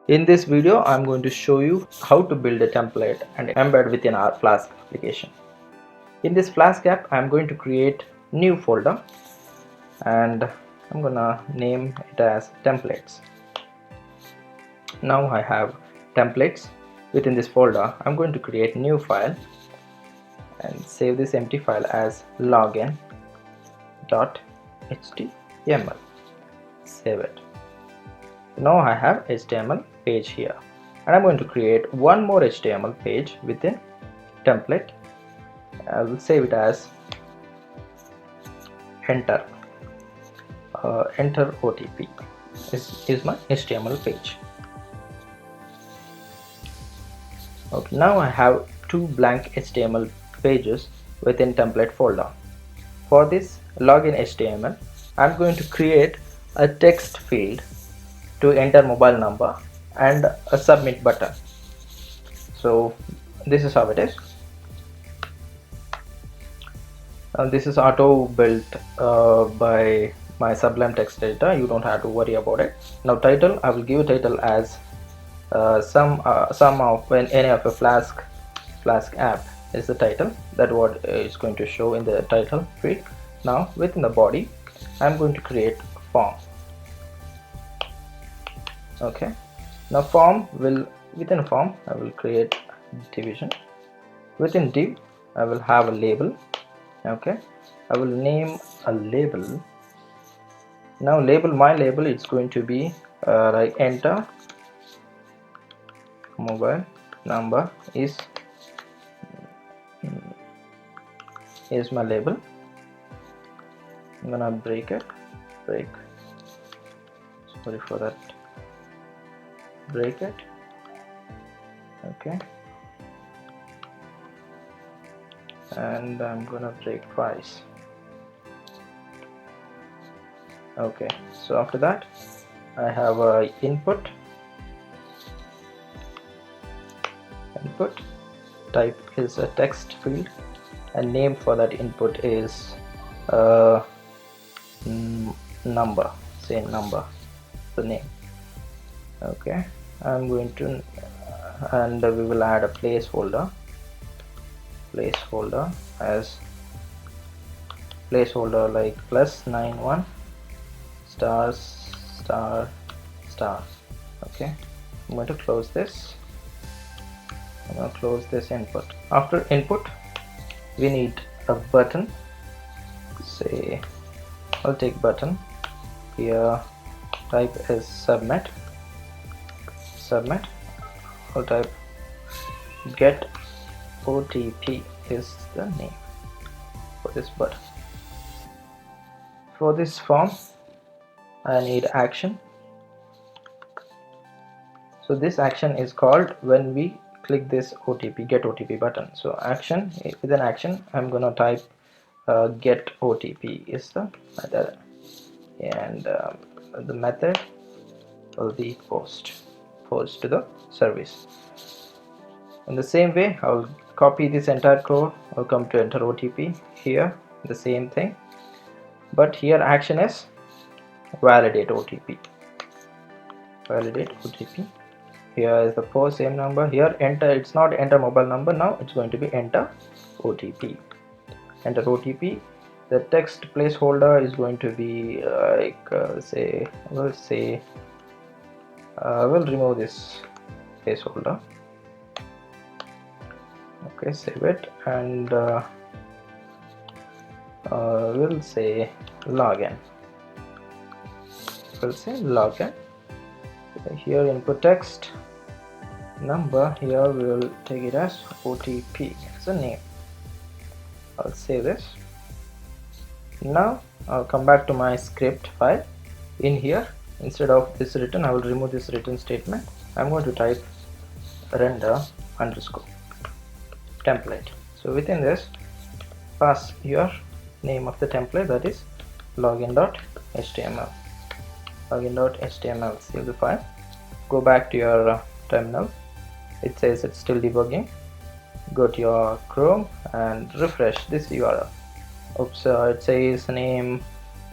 In this video, I'm going to show you how to build a template and embed within our Flask application. In this Flask app, I'm going to create new folder and I'm gonna name it as templates. Now I have templates within this folder. I'm going to create new file and save this empty file as login.html. Save it. Now I have HTML page here, and I'm going to create one more HTML page within template. I will save it as enter OTP is my HTML page. Okay, now I have two blank HTML pages within template folder. For this login HTML, I'm going to create a text field to enter mobile number and a submit button. So this is how it is. This is auto built by my Sublime text editor. You don't have to worry about it. Now title, I will give title as some of any of a Flask app is the title. That what is going to show in the title field. Now within the body, I'm going to create a form. Okay, now within form I will create division. Within div I will have a label. Okay, I will name a label. Now my label is going to be like enter mobile number is my label. I'm gonna break sorry for that, break it. Okay, and I'm gonna break twice. Okay, so after that I have a input type is a text field, and name for that input is number, say number, the name. Okay, I'm going to and we will add a placeholder as placeholder like +91 stars star star. Okay, I'm going to close this. I'm going to close this input. After input we need a button. Say I'll take button here, type is submit. I'll type get OTP is the name for this button. For this form I need action. So this action is called when we click this OTP, get OTP button. So action, within action I'm gonna type get OTP is the method, and the method will be post to the service. In the same way, I will copy this entire code. I'll come to enter OTP here, the same thing, but here action is validate OTP. Here is the post, same number. Here enter, it's not enter mobile number, now it's going to be enter OTP. Enter OTP. The text placeholder is going to be we'll remove this placeholder. Okay, save it, and we'll say login. Here input text number, here we will take it as OTP as a name. I'll save this. Now I'll come back to my script file. In here, instead of this return, I will remove this return statement. I'm going to type render underscore template. So within this, pass your name of the template, that is login.html. Save the file. Go back to your terminal. It says it's still debugging. Go to your Chrome and refresh this URL. Oops, it says name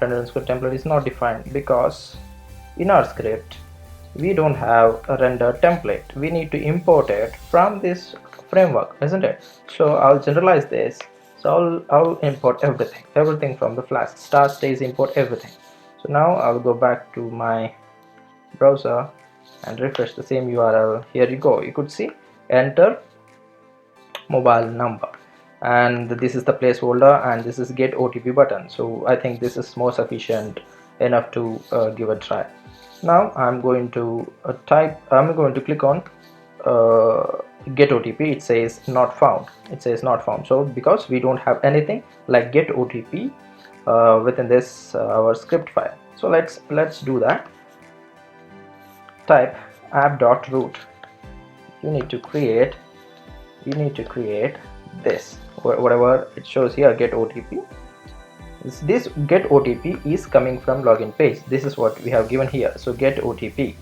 render underscore template is not defined because in our script we don't have a render template. We need to import it from this framework, isn't it? So I'll generalize this. So I'll import everything from the Flask start, stays, import everything. So now I'll go back to my browser and refresh the same URL. Here you go. You could see enter mobile number, and this is the placeholder, and this is get OTP button. So I think this is more sufficient enough to give a try. Now I'm going to click on get OTP. It says not found. So because we don't have anything like get OTP within this our script file. So let's do that. Type app.root. you need to create this, whatever it shows here, get OTP. This get OTP is coming from login page. This is what we have given here. So get OTP.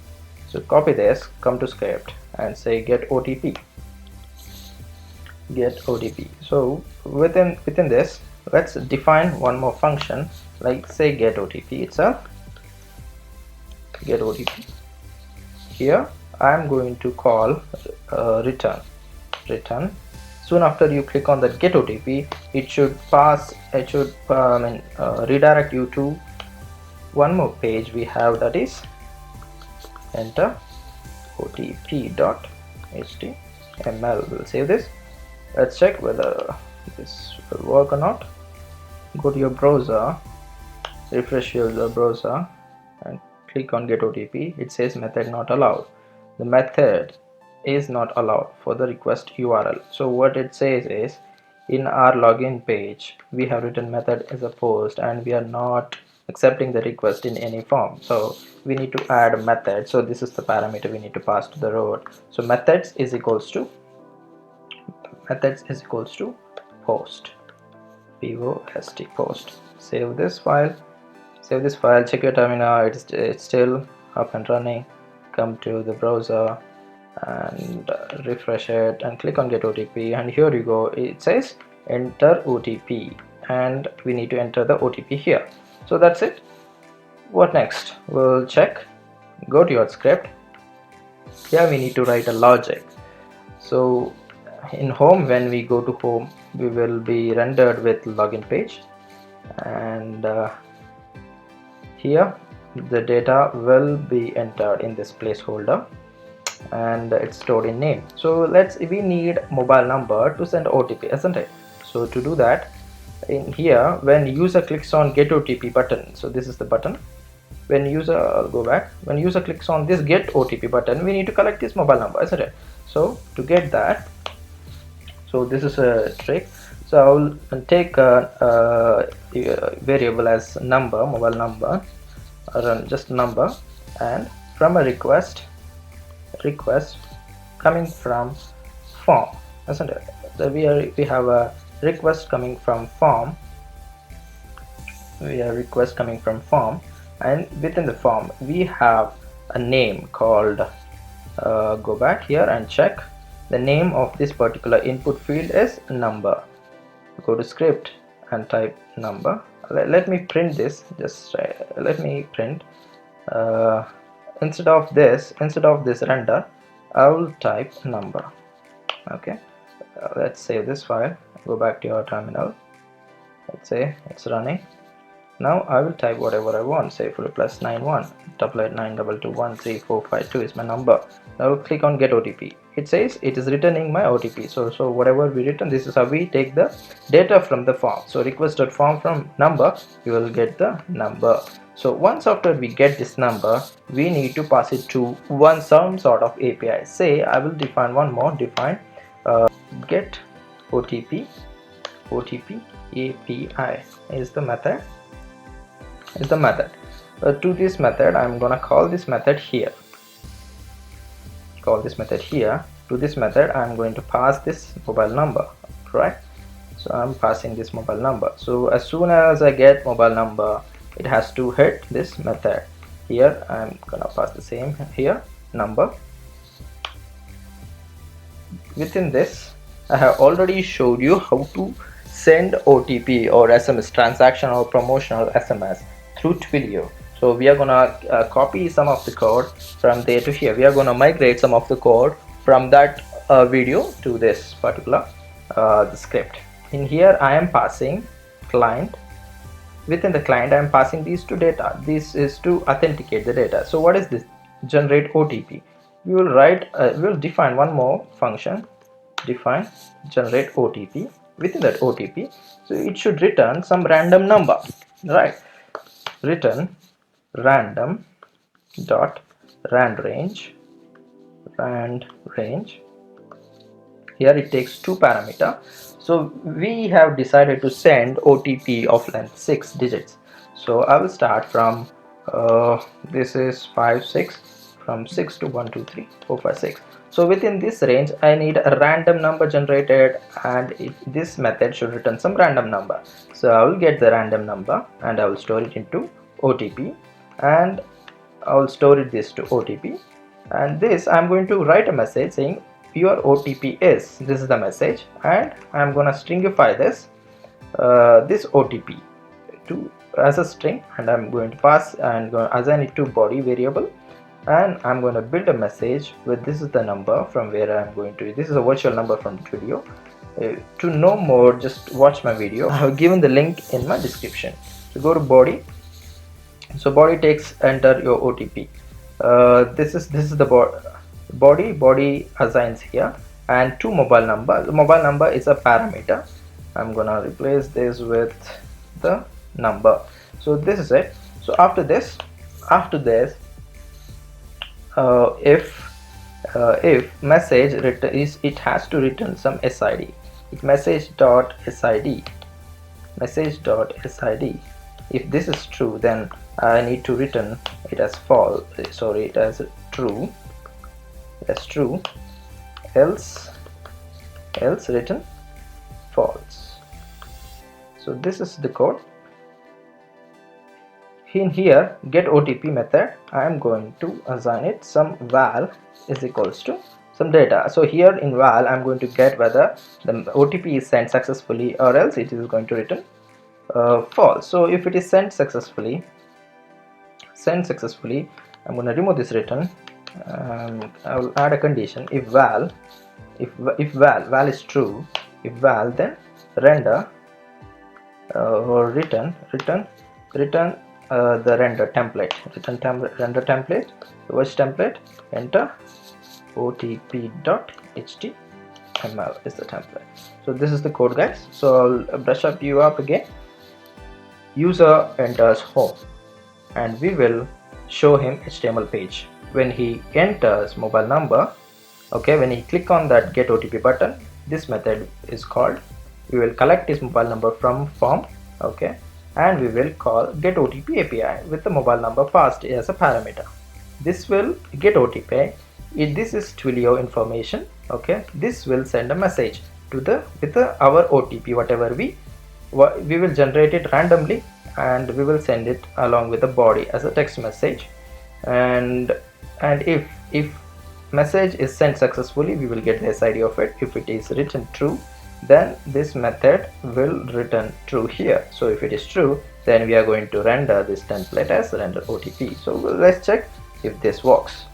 So copy this, come to script and say get OTP. So within this, let's define one more function, like say get OTP itself. Get OTP. Here I am going to call return. Soon after you click on that get OTP, it should redirect you to one more page we have, that is enter otp.html. We'll save this. Let's check whether this will work or not. Go to your browser, refresh your browser and click on get OTP. It says method not allowed. The method is not allowed for the request URL. So what it says is, in our login page we have written method as a post and we are not accepting the request in any form. So we need to add a method. So this is the parameter we need to pass to the road. So methods is equals to post, post. Save this file, check your terminal. It's still up and running. Come to the browser and refresh it and click on get OTP, and here you go, it says enter OTP and we need to enter the OTP here. So that's it. What next? We'll check. Go to your script. Here we need to write a logic. So in home, when we go to home, we will be rendered with login page, and here the data will be entered in this placeholder and it's stored in name. So we need mobile number to send OTP, isn't it? So to do that, in here, when user clicks on get OTP button, so this is the button. When user, I'll go back, when user clicks on this get OTP button, we need to collect this mobile number, isn't it? So to get that, so this is a trick. So I'll take a variable as number, mobile number, or just number, and from a request coming from form, isn't it? So we have a request coming from form. And within the form we have a name called go back here and check. The name of this particular input field is number. Go to script and type number. Let me print this. Let me print instead of this render, I will type number. Okay, let's save this file. Go back to your terminal. Let's say it's running. Now I will type whatever I want, say for +91 889221345 is my number. Now click on get OTP. It says it is returning my OTP. So whatever we return, this is how we take the data from the form. So request.form from number, you will get the number. So once after we get this number, we need to pass it to some sort of API. Say I will define one more, get OTP API is the method. To this method, I'm gonna call this method here. To this method, I'm going to pass this mobile number, right? So I'm passing this mobile number. So as soon as I get mobile number, it has to hit this method. Here I'm gonna pass the same here, number. Within this, I have already showed you how to send OTP or SMS, transaction or promotional SMS, through Twilio. So we are gonna copy some of the code from there to here. We are gonna migrate some of the code from that video to this particular the script. In here I am passing client. Within the client I am passing these two data. This is to authenticate the data. So what is this? Generate OTP. We will write we will define one more function, define generate OTP. Within that OTP, so it should return some random number, right? Return random dot rand range. Here it takes two parameter. So we have decided to send OTP of length 6 digits. So I will start from this is 5 6, from 6 to 1 2 3 4 5 6. So within this range I need a random number generated, and this method should return some random number. So I will get the random number and I will store it into OTP, and I will store it this to OTP, and this I'm going to write a message saying your OTP is, this is the message, and I'm gonna stringify this this OTP to as a string, and I'm going to pass and assign it to body variable, and I'm going to build a message with this is the number from where I'm going to, this is a virtual number from Twilio. To know more, just watch my video. I have given the link in my description. So go to body. So body takes enter your OTP. This is the body assigns here, and to mobile number. The mobile number is a parameter. I'm gonna replace this with the number. So this is it. So after this if message is, it has to return some SID. If message.sid, if this is true, then I need to return it as false, sorry, it as true, else return false. So this is the code. In here get OTP method, I am going to assign it some val is equals to some data. So here in val I'm going to get whether the OTP is sent successfully or else it is going to return false. So if it is sent successfully, I'm going to remove this return. I will add a condition. If val is true, if val, then render or return the render template, render template, which template, enter otp.html is the template. So this is the code, guys. So I'll brush up you up again. User enters home, and we will show him HTML page. When he enters mobile number, okay, when he click on that get OTP button, this method is called. We will collect his mobile number from form, okay, and we will call get OTP API with the mobile number passed as a parameter. This will get OTP. If this is Twilio information, okay, this will send a message to the our OTP, whatever we will generate it randomly, and we will send it along with the body as a text message. And if message is sent successfully, we will get the SID of it. If it is written true, then this method will return true here. So if it is true, then we are going to render this template as render OTP. So let's check if this works.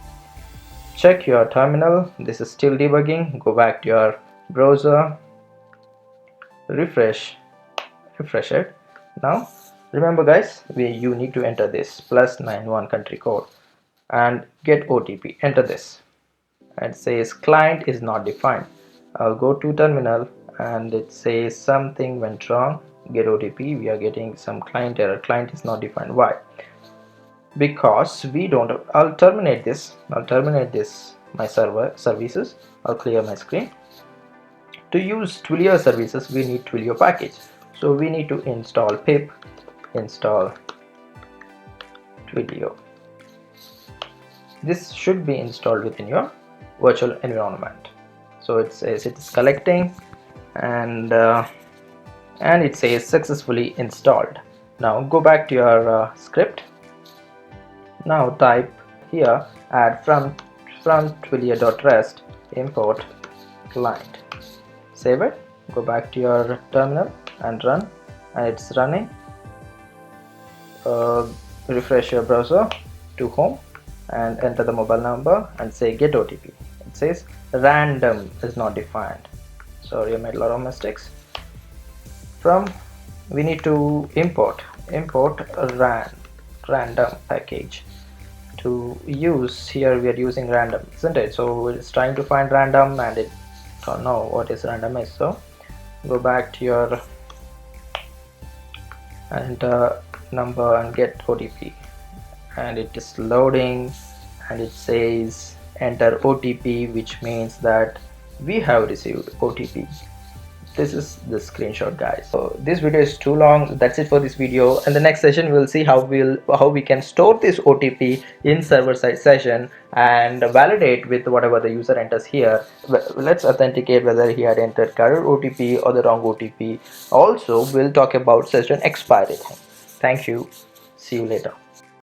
Check your terminal. This is still debugging. Go back to your browser, refresh it. Now remember, guys, you need to enter this +91 country code and get OTP. Enter this, and it says client is not defined. I'll go to terminal, and it says something went wrong. Get OTP, we are getting some client error. Client is not defined. Why? Because we don't. I'll terminate this. My server services. I'll clear my screen. To use Twilio services, we need Twilio package. So we need to install pip install Twilio. This should be installed within your virtual environment. So it says it is collecting, and it says successfully installed. Now go back to your script. Now type here add from twilio.rest import client. Save it. Go back to your terminal and run, and it's running. refresh your browser to home and enter the mobile number and say get OTP. It says random is not defined. Sorry, I made a lot of mistakes. From we need to import random package to use. Here we are using random, isn't it? So it's trying to find random and it don't know what is random is. So go back to your enter number and get OTP, and it is loading and it says enter OTP, which means that we have received OTP. This is the screenshot, guys. So this video is too long. That's it for this video. In the next session we'll see how we can store this OTP in server-side session and validate with whatever the user enters here. Let's authenticate whether he had entered correct OTP or the wrong OTP. Also we'll talk about session expiry. Thank you. See you later.